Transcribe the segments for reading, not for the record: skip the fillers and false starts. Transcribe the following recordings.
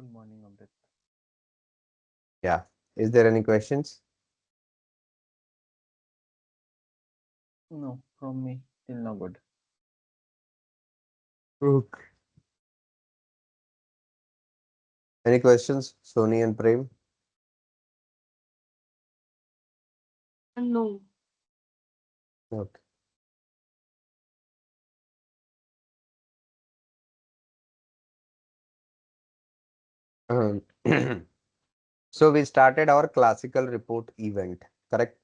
Good morning, Amrit. Yeah. Is there any questions? No, from me, still no good. Okay. Any questions, Sony and Prem? No. Okay. Um, so we started our classical report event, correct?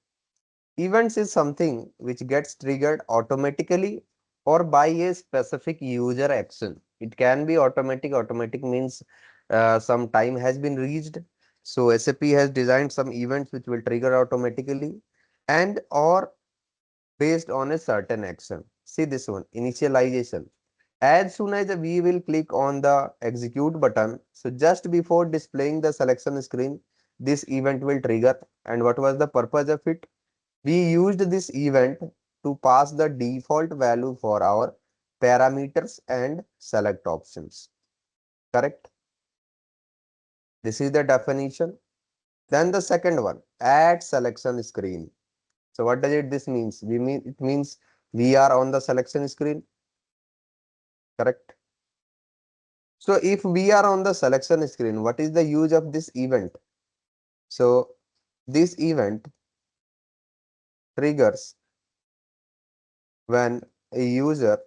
Events is something which gets triggered automatically or by a specific user action. It can be automatic. Automatic means some time has been reached. So SAP has designed some events which will trigger automatically and or based on a certain action. See this one, initialization. As soon as we will click on the execute button, so just before displaying the selection screen, this event will trigger. And what was the purpose of it? We used this event to pass the default value for our parameters and select options. Correct? This is the definition. Then the second one, add selection screen. So what does it this means? It means we are on the selection screen. Correct? So if we are on the selection screen, what is the use of this event? So this event triggers when a user,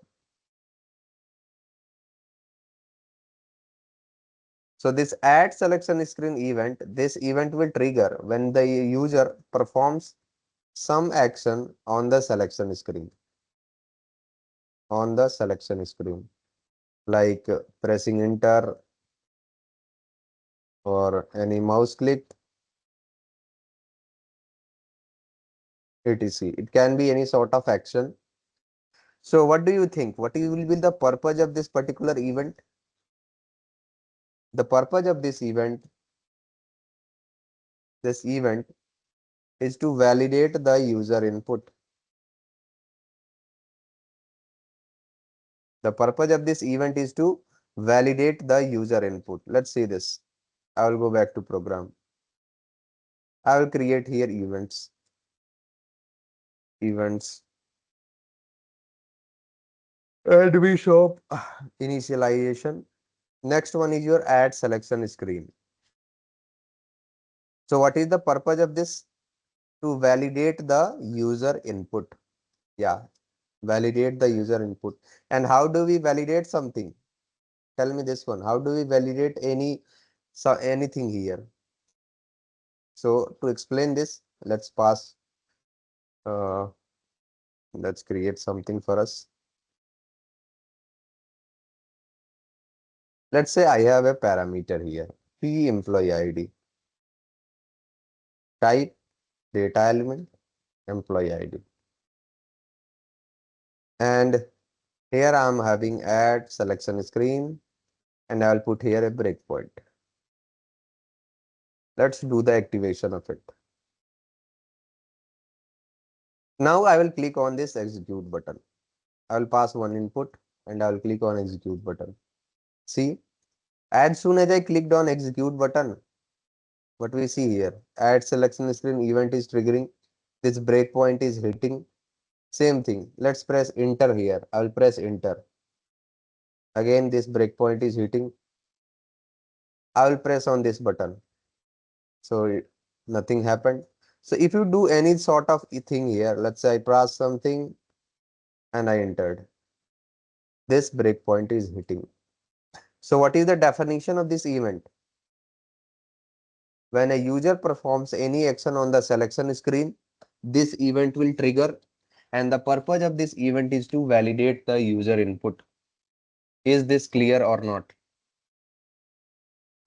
so this add selection screen event, this event will trigger when the user performs some action on the selection screen, like pressing enter or any mouse click, etc. It can be any sort of action. So what do you think? What will be the purpose of this particular event? The purpose of this event is to validate the user input. The purpose of this event is to validate the user input. Let's see this. I will go back to program. I will create here events, and we show initialization. Next one is your add selection screen. So what is the purpose of this? To validate the user input. Yeah, validate the user input. And how do we validate something? Tell me this one. How do we validate anything here? So to explain this, uh, let's create something for us. Let's say I have a parameter here, P employee ID, type data element, employee ID. And here I'm having add selection screen and I'll put here a breakpoint. Let's do the activation of it. Now I will click on this execute button. I will pass one input and I will click on execute button. See, as soon as I clicked on execute button, what we see here, add selection screen event is triggering. This breakpoint is hitting. Same thing. Let's press enter here. I will press enter. Again, this breakpoint is hitting. I will press on this button. So nothing happened. So if you do any sort of thing here, let's say I press something and I entered. This breakpoint is hitting. So what is the definition of this event? When a user performs any action on the selection screen, this event will trigger, and the purpose of this event is to validate the user input. Is this clear or not?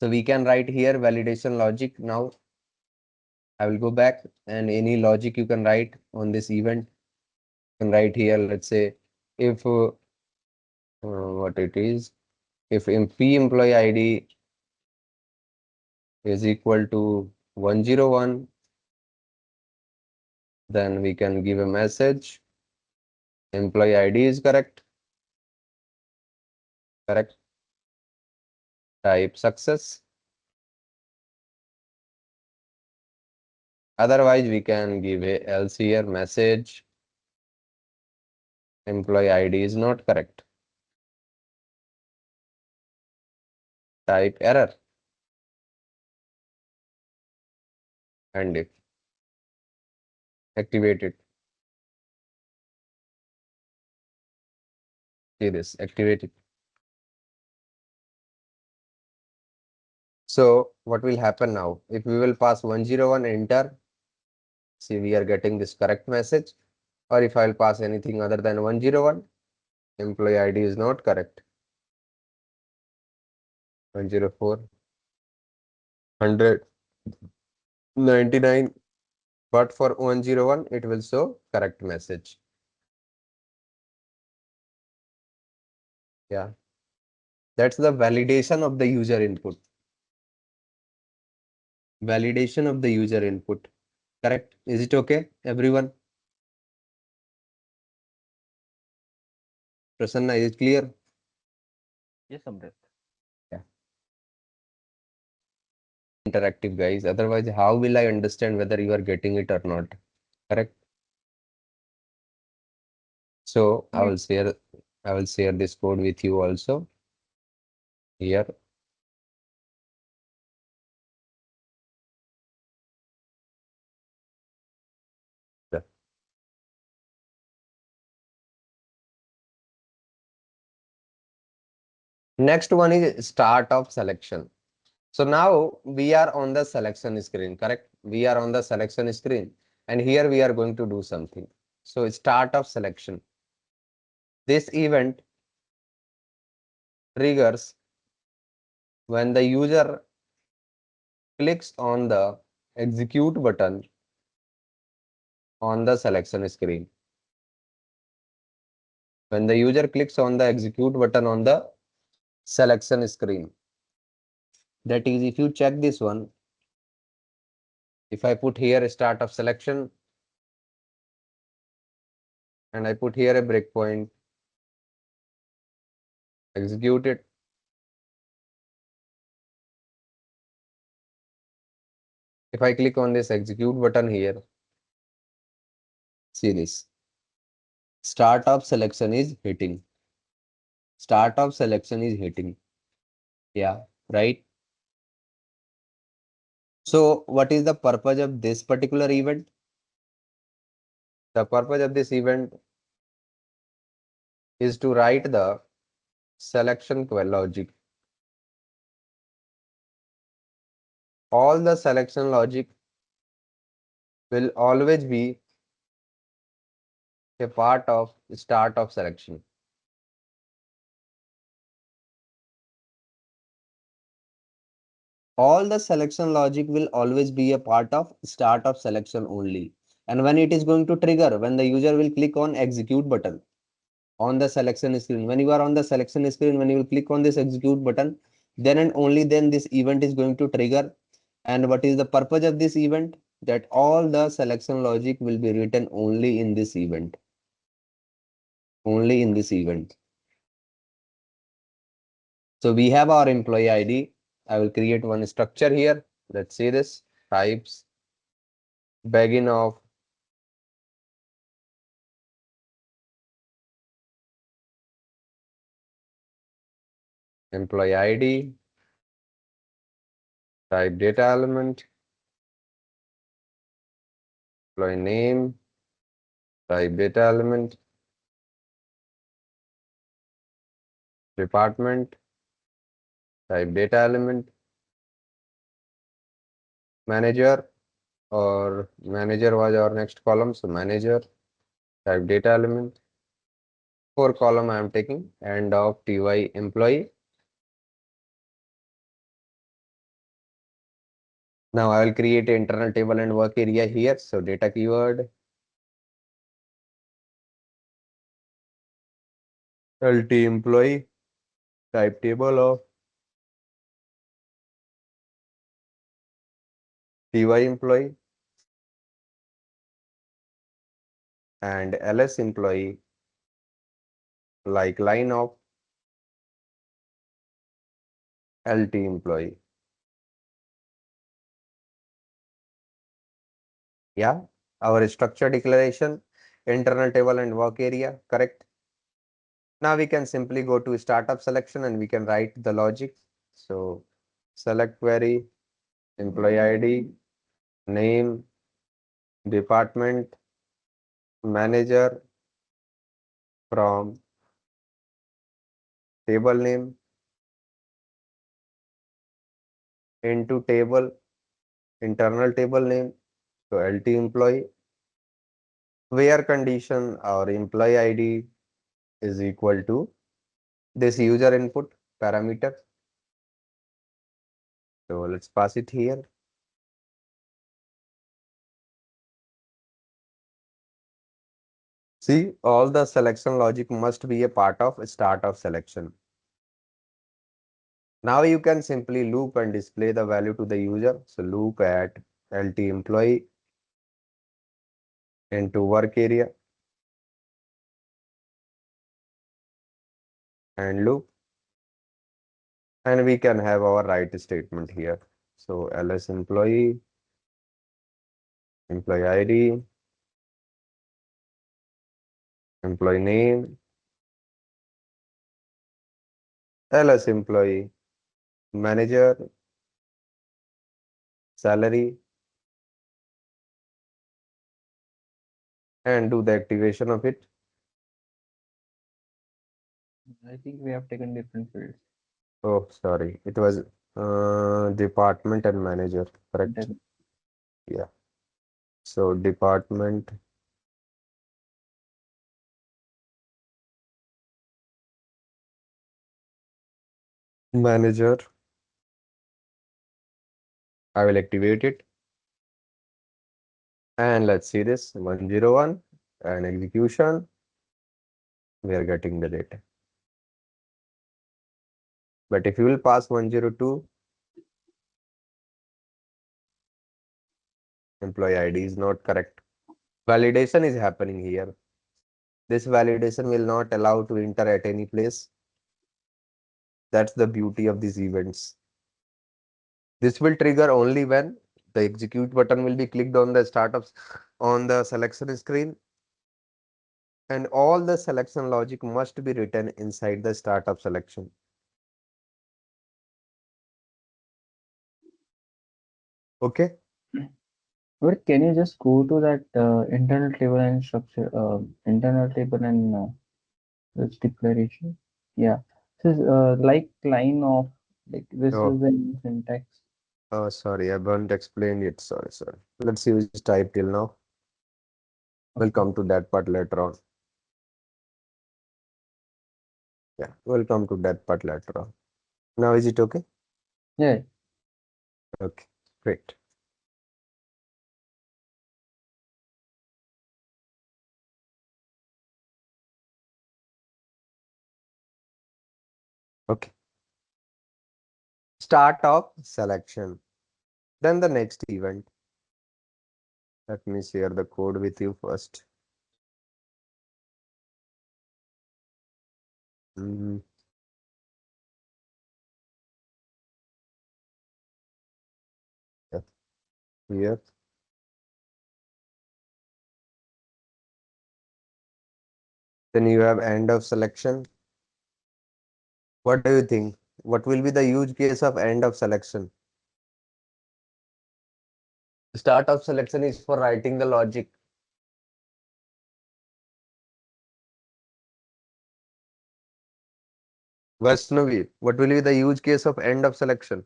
So we can write here validation logic. Now I will go back and any logic you can write on this event. You can write here, let's say, if what it is, if P employee ID is equal to 101, then we can give a message. Employee ID is correct. Correct. Type success. Otherwise, we can give a else here message employee ID is not correct. Type error and if activate it. See this, activate it. So what will happen now? If we will pass 101 enter, see we are getting this correct message. Or if I'll pass anything other than 101, employee ID is not correct. 104, 100, 99. But for 101, it will show correct message. Yeah. That's the validation of the user input. Validation of the user input. Correct? Is it okay, everyone? Prasanna, is it clear? Yes, Amrit. Yeah. Interactive, guys. Otherwise, how will I understand whether you are getting it or not? Correct? So I will share this code with you also. Here. Yeah. Next one is start of selection. So now we are on the selection screen, correct? We are on the selection screen and here we are going to do something. So start of selection. This event triggers when the user clicks on the execute button on the selection screen. When the user clicks on the execute button on the selection screen. That is, if you check this one, if I put here start of selection and I put here a breakpoint, execute it. If I click on this execute button here, see this. Start of selection is hitting. Start of selection is hitting. Yeah, right. So what is the purpose of this particular event? The purpose of this event is to write the selection query logic. All the selection logic will always be a part of start of selection. All the selection logic will always be a part of start of selection only. And when it is going to trigger, when the user will click on execute button on the selection screen, when you are on the selection screen, when you will click on this execute button, then and only then this event is going to trigger. And what is the purpose of this event? That all the selection logic will be written only in this event. Only in this event. So we have our employee ID. I will create one structure here. Let's see this. Types begin of employee ID, type data element, employee name, type data element, department, type data element, manager, or manager was our next column. So manager, type data element. For column I am taking end of ty employee. Now I will create an internal table and work area here. So data keyword, LT employee, type table of ty employee and ls employee, like line of LT employee. Yeah, our structure declaration, internal table and work area, correct? Now we can simply go to startup selection and we can write the logic. So select query, employee ID, name, department, manager from table name into table, internal table name, so LT employee, where condition or employee ID is equal to this user input parameter. So let's pass it here. See, all the selection logic must be a part of start of selection. Now you can simply loop and display the value to the user. So loop at LT employee into work area and loop. And we can have our write statement here. So ls employee, employee ID, employee name, ls employee, manager, salary, and do the activation of it. I think we have taken different fields. Oh, sorry. It was department and manager, correct? Then Yeah. So department, manager, I will activate it. And let's see this 101 and execution. We are getting the data. But if you will pass 102, employee ID is not correct. Validation is happening here. This validation will not allow to enter at any place. That's the beauty of these events. This will trigger only when the execute button will be clicked on the startups on the selection screen, and all the selection logic must be written inside the startup selection. Okay. but can you just go to that internal table and structure, internal table and this declaration? Yeah. This is like line of, like this is Oh, the syntax. sorry, I haven't explained it. Sorry. Let's use type till now. We'll Okay. come to that part later on. Yeah, we'll come to that part later on. Now is it okay? Yeah. Okay, great. Okay. Start of selection. Then the next event. Let me share the code with you first. Mm, yeah, here. Then you have end of selection. What do you think? What will be the use case of end of selection? Start of selection is for writing the logic. Vaishnavi, what will be the use case of end of selection?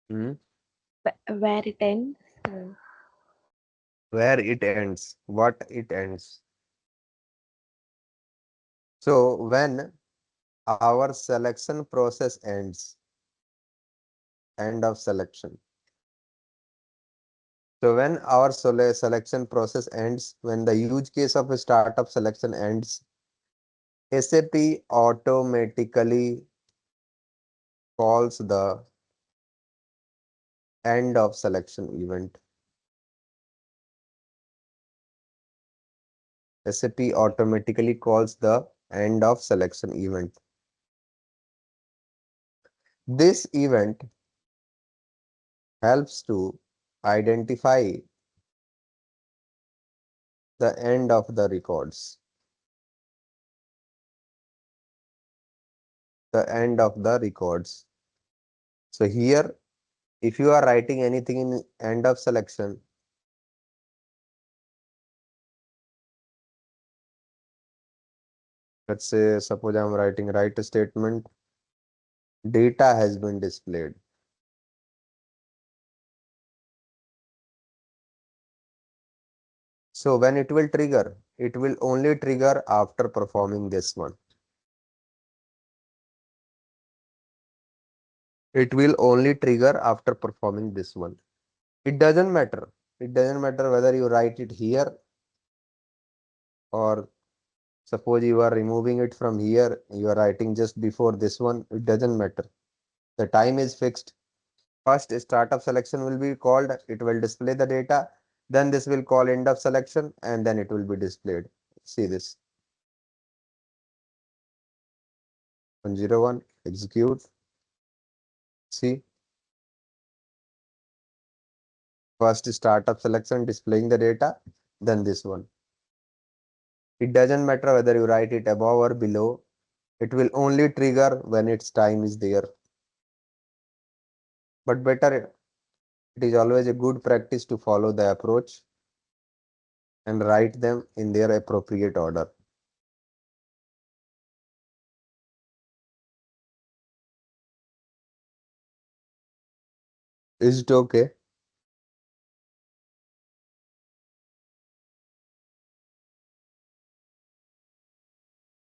Hmm? Where it ends. Where it ends, what it ends. So when our selection process ends, end of selection. So when our selection process ends, when the use case of a startup selection ends, SAP automatically calls the end of selection event. SAP automatically calls the end of selection event. This event helps to identify the end of the records, the end of the records. So here, if you are writing anything in end of selection, let's say, suppose I'm writing write statement, data has been displayed. So when it will only trigger after performing this one. It will only trigger after performing this one. It doesn't matter. It doesn't matter whether you write it here or suppose you are removing it from here, you are writing just before this one. It doesn't matter. The time is fixed. First startup selection will be called. It will display the data. Then this will call end of selection and then it will be displayed. See this. 101, execute. See, first startup selection displaying the data, then this one. It doesn't matter whether you write it above or below. It will only trigger when its time is there. But better, it is always a good practice to follow the approach and write them in their appropriate order. Is it okay?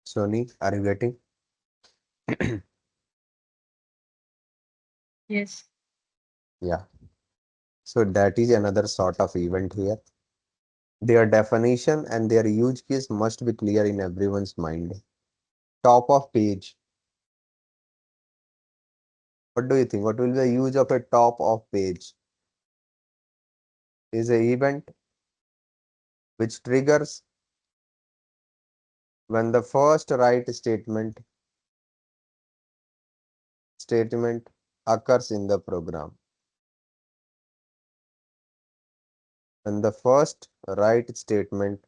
Sony, are you getting? Yes. Yeah. So that is another sort of event here. Their definition and their use case must be clear in everyone's mind. Top of page. What do you think? What will be the use of a top of page? Is a event which triggers when the first write statement occurs in the program. When the first write statement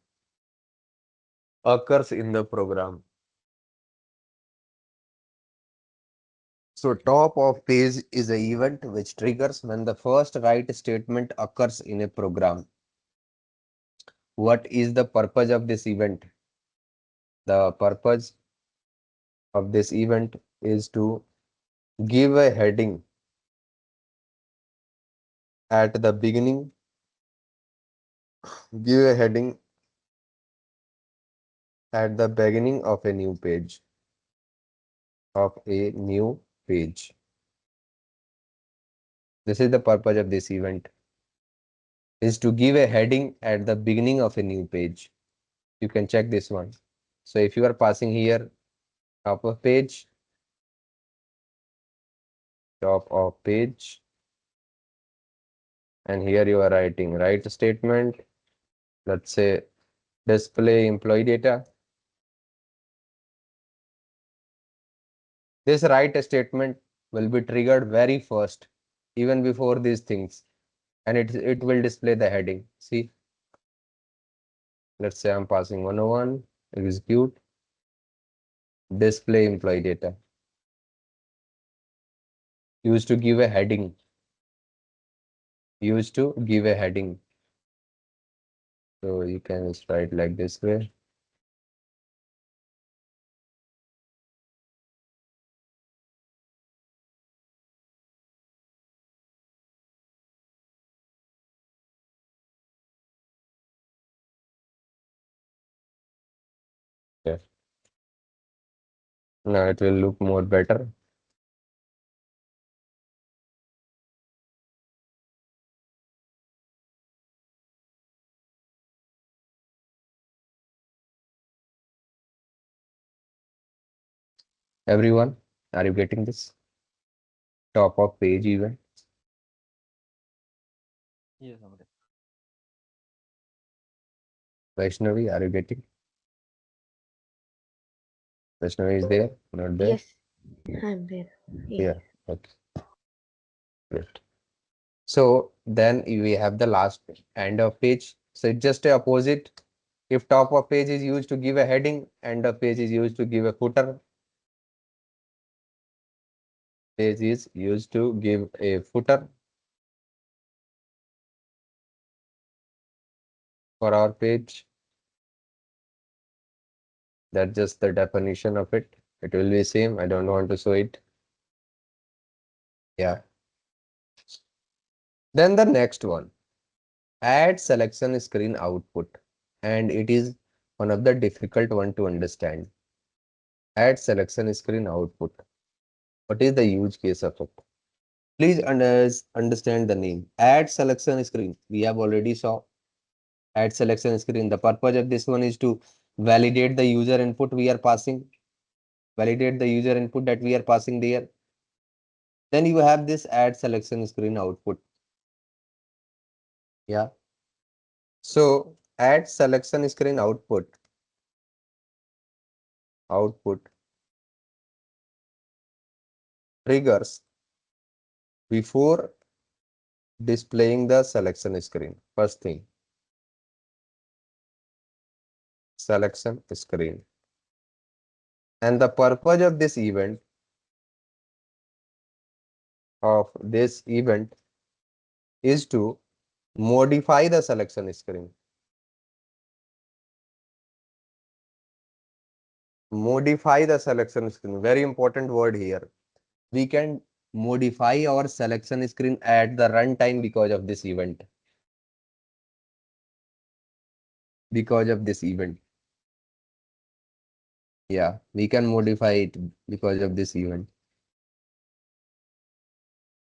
occurs in the program. So top of page is a event which triggers when the first write statement occurs in a program. What is the purpose of this event? The purpose of this event is to give a heading at the beginning, give a heading at the beginning of a new page, of a new page. This is the purpose of this event, is to give a heading at the beginning of a new page. You can check this one. So if you are passing here, top of page, and here you are writing write statement, let's say display employee data. This write statement will be triggered very first, even before these things, and it will display the heading. See, let's say I'm passing 101, execute, display employee data. Used to give a heading. Used to give a heading. So you can just write like this way. Yeah. Now it will look more better. Everyone, are you getting this? Top of page event. Yes, Amrit. Vaishnavi, are you getting? Vaishnavi is there? Not there? Yes, I'm there. Yes. Yeah. Okay. Great. So then we have the last end of page. So it's just a opposite. If top of page is used to give a heading, end of page is used to give a footer. Page is used to give a footer for our page. That's just the definition of it. It will be same. I don't want to show it. Yeah. Then the next one, add selection screen output. And it is one of the difficult one to understand. Add selection screen output. What is the use case of it? Please understand the name. Add selection screen. We have already saw add selection screen. The purpose of this one is to validate the user input we are passing. Validate the user input that we are passing there. Then you have this add selection screen output. Yeah. So add selection screen output triggers before displaying the selection screen. First thing, selection screen. And the purpose of this event is to modify the selection screen. Modify the selection screen. Very important word here. We can modify our selection screen at the runtime because of this event. Because of this event. Yeah, we can modify it because of this event.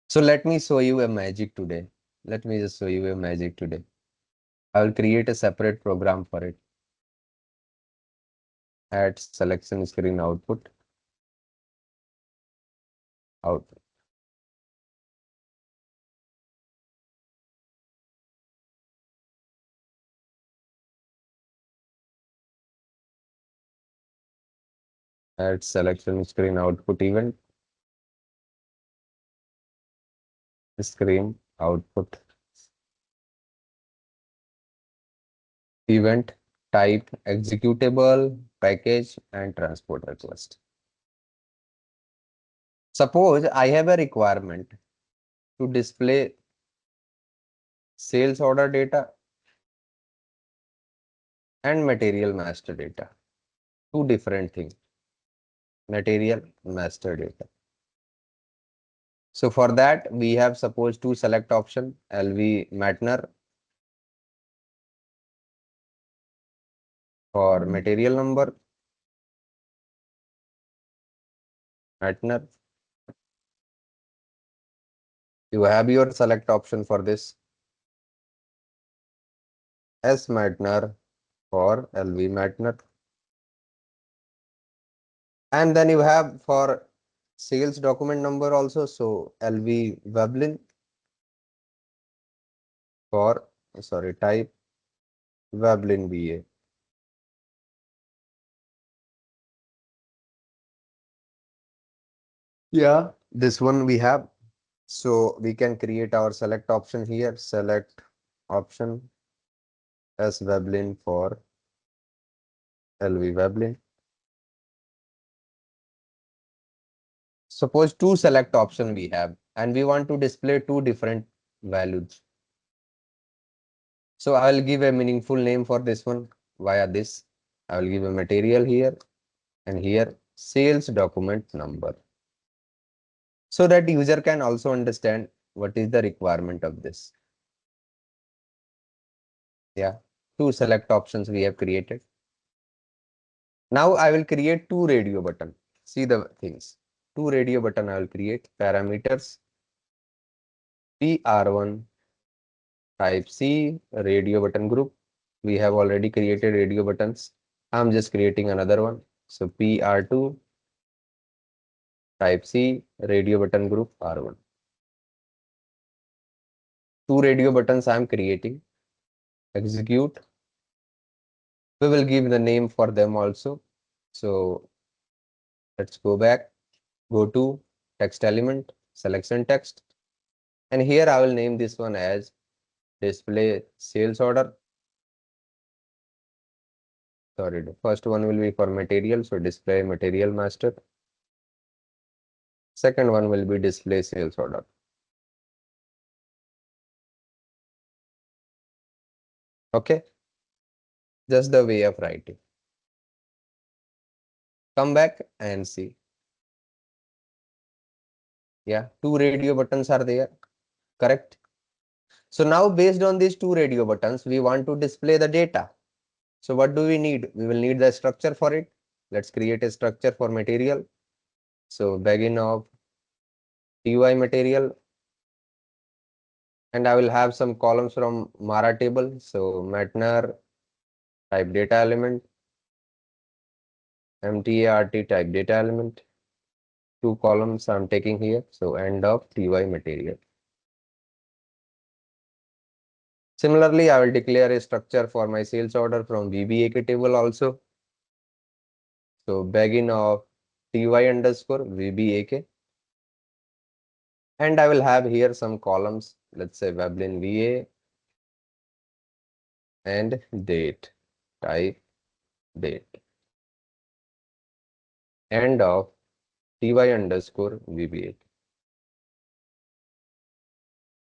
So let me show you a magic today. Let me just show you a magic today. I will create a separate program for it. Add selection screen output. Output. Add selection screen output event. Screen output event type executable package and transport request. Suppose I have a requirement to display sales order data and material master data. Two different things. Material master data. So for that, we have supposed to select option LV Matner for material number, Matner. You have your select option for this. S Matner for LV Matner. And then you have for sales document number also. So LV Veblen for, sorry, type Veblen BA. Yeah, this one we have. So we can create our select option here. Select option S Veblen for LV Veblen. Suppose two select option we have and we want to display two different values. So I will give a meaningful name for this one via this. I will give a material here and here sales document number. So that user can also understand what is the requirement of this. Yeah, two select options we have created. Now I will create two radio button. See the things. Two radio button I will create. Parameters PR1 type C radio button group. We have already created radio buttons. I'm just creating another one. So PR2 type C radio button group R1. Two radio buttons I'm creating. Execute. We will give the name for them also. So Let's go back, go to text element, selection text. And here I will name this one as display sales order. Sorry, the first one will be for material, so display material master. Second one will be display sales order. Okay, just the way of writing. Come back and see. Yeah, two radio buttons are there, correct? So now based on these two radio buttons, we want to display the data. So what do we need? We will need the structure for it. Let's create a structure for material. So begin of TY material, and I will have some columns from Mara table. So Matner type data element, MTART type data element. Two columns I'm taking here. So end of TY material. Similarly, I will declare a structure for my sales order from VBAK table also. So begin of TY underscore VBAK. And I will have here some columns, let's say Veblen VA and date, type date. End of TY underscore VBAK.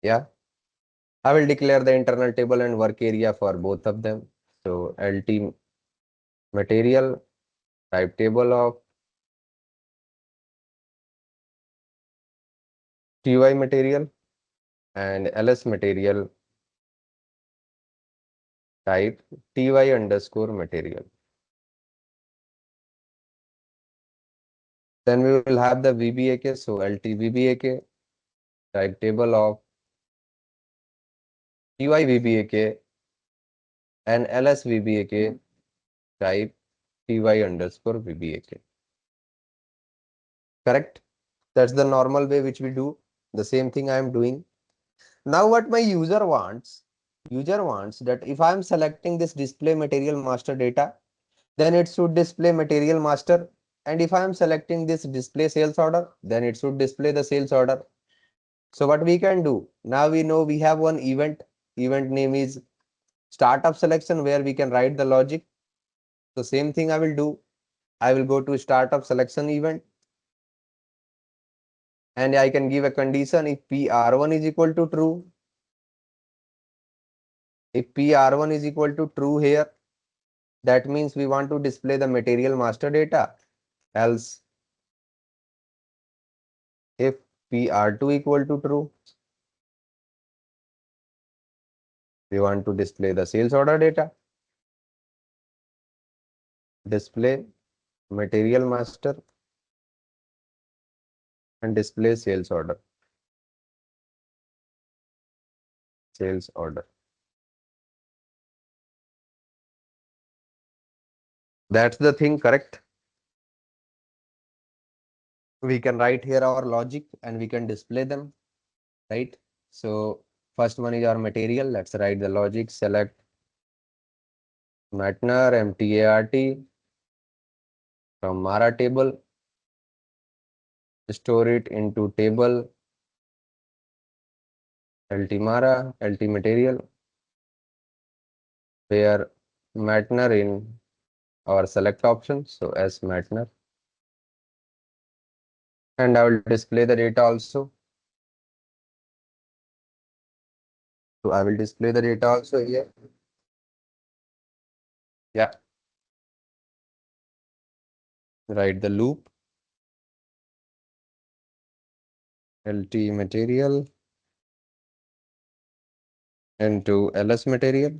Yeah, I will declare the internal table and work area for both of them. So LT material, type table of TY material, and LS material, type TY underscore material. Then we will have the VBAK, so LT VBAK, type table of TY VBAK and LS VBAK, type TY underscore VBAK. Correct? That's the normal way which we do. The same thing I am doing. Now what my user wants that if I am selecting this display material master data, then it should display material master. And if I am selecting this display sales order, then it should display the sales order. So what we can do, now we know we have one event name is startup selection, where we can write the logic. So same thing I will do. I will go to startup selection event, and I can give a condition if PR1 is equal to true. If PR1 is equal to true here, that means we want to display the material master data. Else, if PR2 equal to true, we want to display the sales order data. Display material master and display sales order. Sales order. That's the thing, correct? We can write here our logic and we can display them, right? So first one is our material. Let's write the logic. Select Matner MTART from Mara table. Store it into table LT Mara, LT material, where Matner in our select option. So as Matner. And I will display the data also. So I will display the data also here. Yeah. Write the loop. LT material into LS material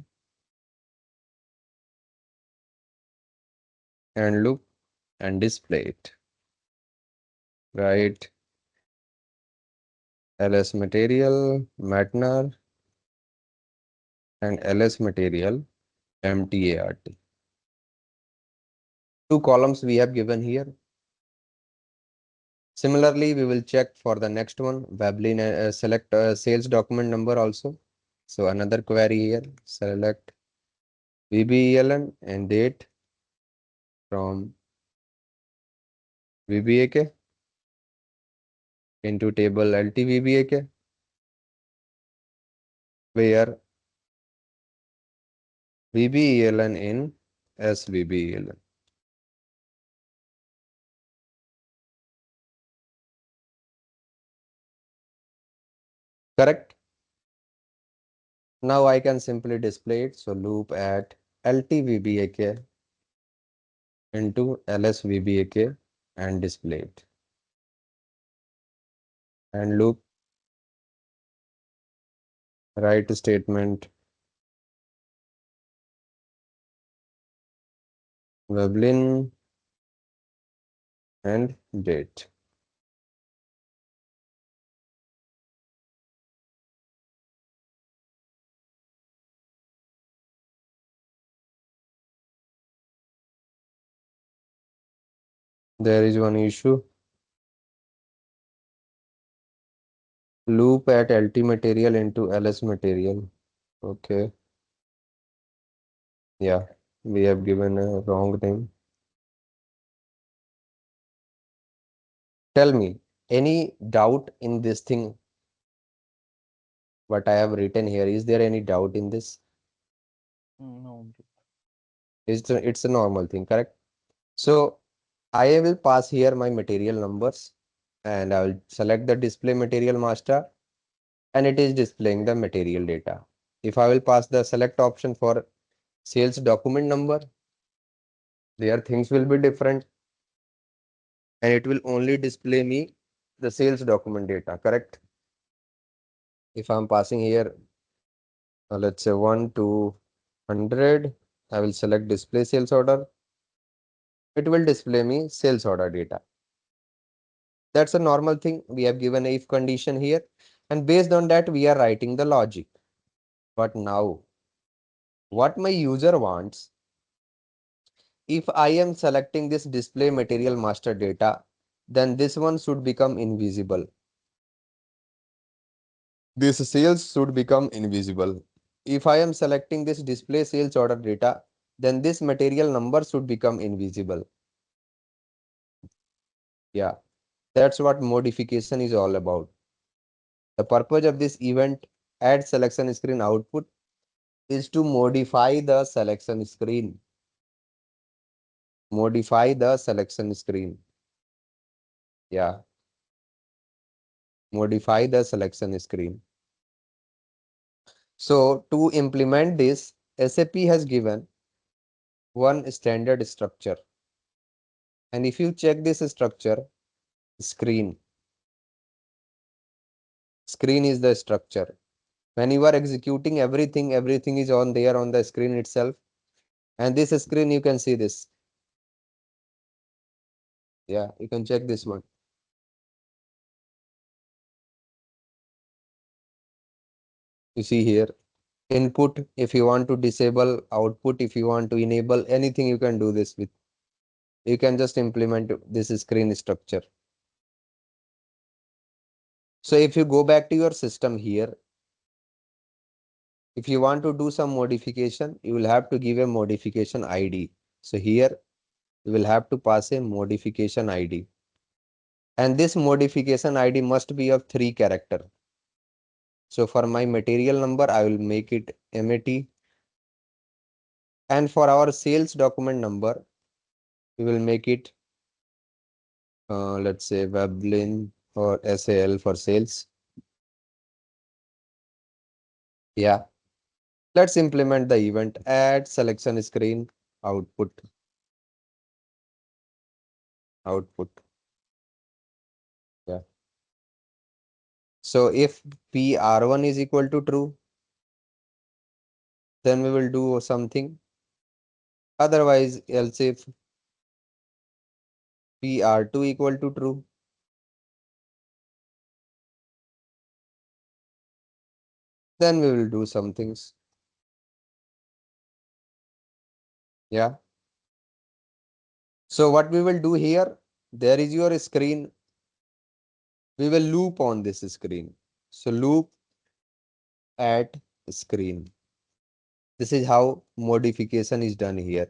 and loop and display it. Write LS material, Matner and LS material, MTART. Two columns we have given here. Similarly, we will check for the next one, Veblen, select sales document number also. So another query here, select VBELN and date from VBAK into table LTVBAK, where VBELN in SVBELN. Correct? Now I can simply display it. So loop at LTVBAK into LSVBAK and display it. And loop write statement Veblen and date. There is one issue. Loop at LT material into LS material. Okay. Yeah, we have given a wrong name. Tell me, any doubt in this thing? What I have written here, is there any doubt in this? No. It's a normal thing, correct? So I will pass here my material numbers and I will select the display material master and it is displaying the material data. If I will pass the select option for sales document number, there things will be different and it will only display me the sales document data, correct? If I'm passing here, let's say 1 to 100, I will select display sales order. It will display me sales order data. That's a normal thing. We have given a if condition here, and based on that, we are writing the logic. But now, what my user wants, if I am selecting this display material master data, then this one should become invisible. This sales should become invisible. If I am selecting this display sales order data, then this material number should become invisible. Yeah, that's what modification is all about. The purpose of this event add selection screen output is to modify the selection screen. Modify the selection screen. Yeah, modify the selection screen. So to implement this, SAP has given one standard structure. And if you check this structure, screen is the structure. When you are executing everything, everything is on there on the screen itself. And this screen, you can see this. Yeah, you can check this one. You see here, input, if you want to disable, output, if you want to enable, anything you can do this with. You can just implement this screen structure. So if you go back to your system here, if you want to do some modification, you will have to give a modification ID. So here you will have to pass a modification ID. And this modification ID must be of 3 character. So for my material number, I will make it MAT. And for our sales document number, we will make it, let's say Weblin or SAL for sales. Yeah. Let's implement the event add selection screen output. Output. Yeah. So if PR1 is equal to true, then we will do something. Otherwise, else if PR2 equal to true, then we will do some things. Yeah. So what we will do here, there is your screen. We will loop on this screen. So loop at screen. This is how modification is done here.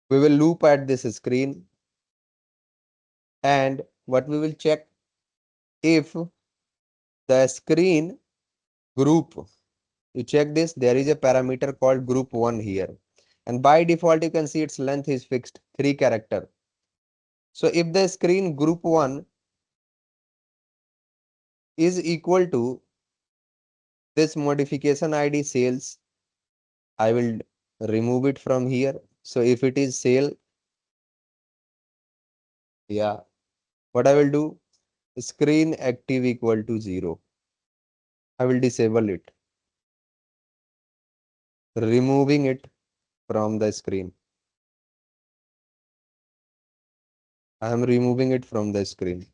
We will loop at this screen And what we will check, if the screen group, you check this, there is a parameter called group 1 here. And by default, you can see its length is fixed, 3 character. So if the screen group 1 is equal to this modification ID sales, I will remove it from here. So if it is sale, yeah, what I will do, screen active equal to 0. I will disable it, removing it from the screen. I am removing it from the screen.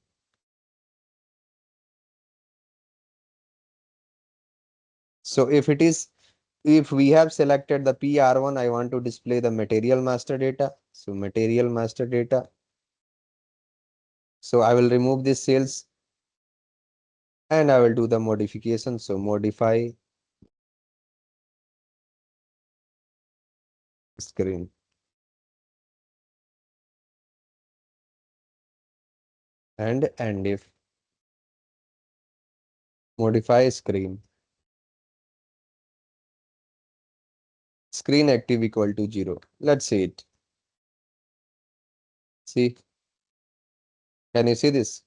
So if we have selected the PR1, I want to display the material master data. So material master data. So I will remove this sales and I will do the modification. So modify screen. And if modify screen. Screen active equal to 0. Let's see it. See, can you see this?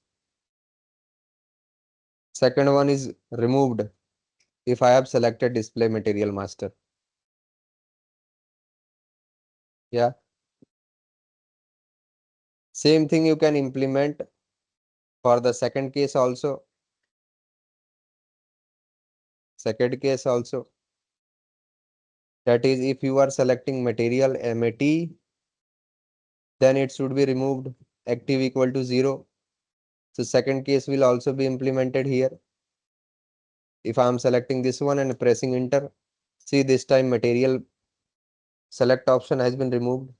Second one is removed if I have selected display material master. Yeah. Same thing you can implement for the second case also. Second case also. That is, if you are selecting material MAT, then it should be removed active equal to 0. So second case will also be implemented here. If I am selecting this one and pressing enter, see this time material select option has been removed.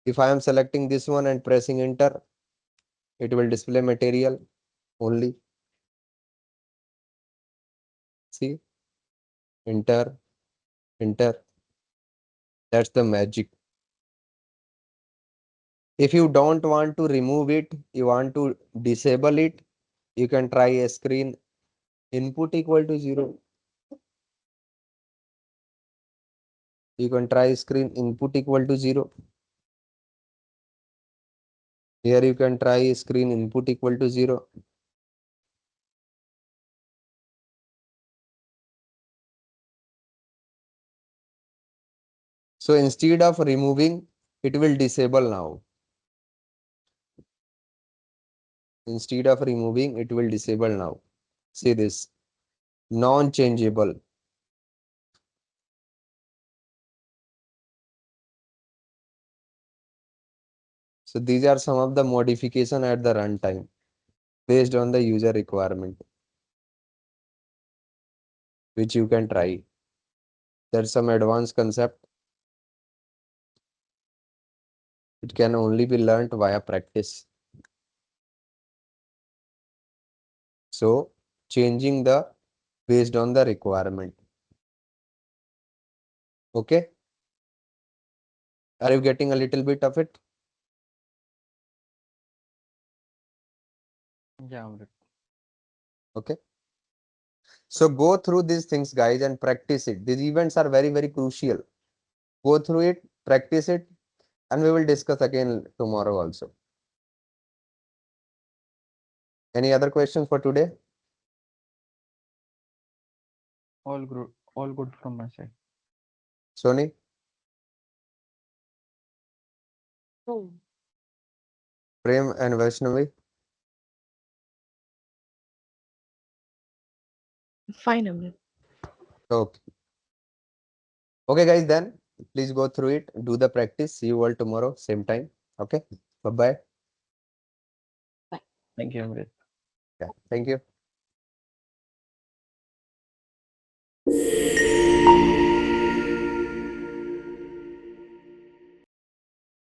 If I am selecting this one and pressing enter, it will display material only. See, enter, enter. That's the magic. If you don't want to remove it, you want to disable it, you can try a screen input equal to 0. You can try screen input equal to 0. Here you can try screen input equal to 0. So instead of removing, it will disable now. Instead of removing, it will disable now. See this, non-changeable. So these are some of the modification at the runtime based on the user requirement, which you can try. There's some advanced concept. It can only be learned via practice. So changing the based on the requirement. Okay. Are you getting a little bit of it? Yeah, Amrit. Okay. So go through these things, guys, and practice it. These events are very, very crucial. Go through it, practice it, and we will discuss again tomorrow also. Any other questions for today? All good from my side. Sony, Prem, and Vaishnavi? Fine, Amrit. Okay. Okay, guys, then please go through it, do the practice. See you all tomorrow, same time. Okay. Bye bye. Bye. Thank you, Amrit. Yeah. Thank you.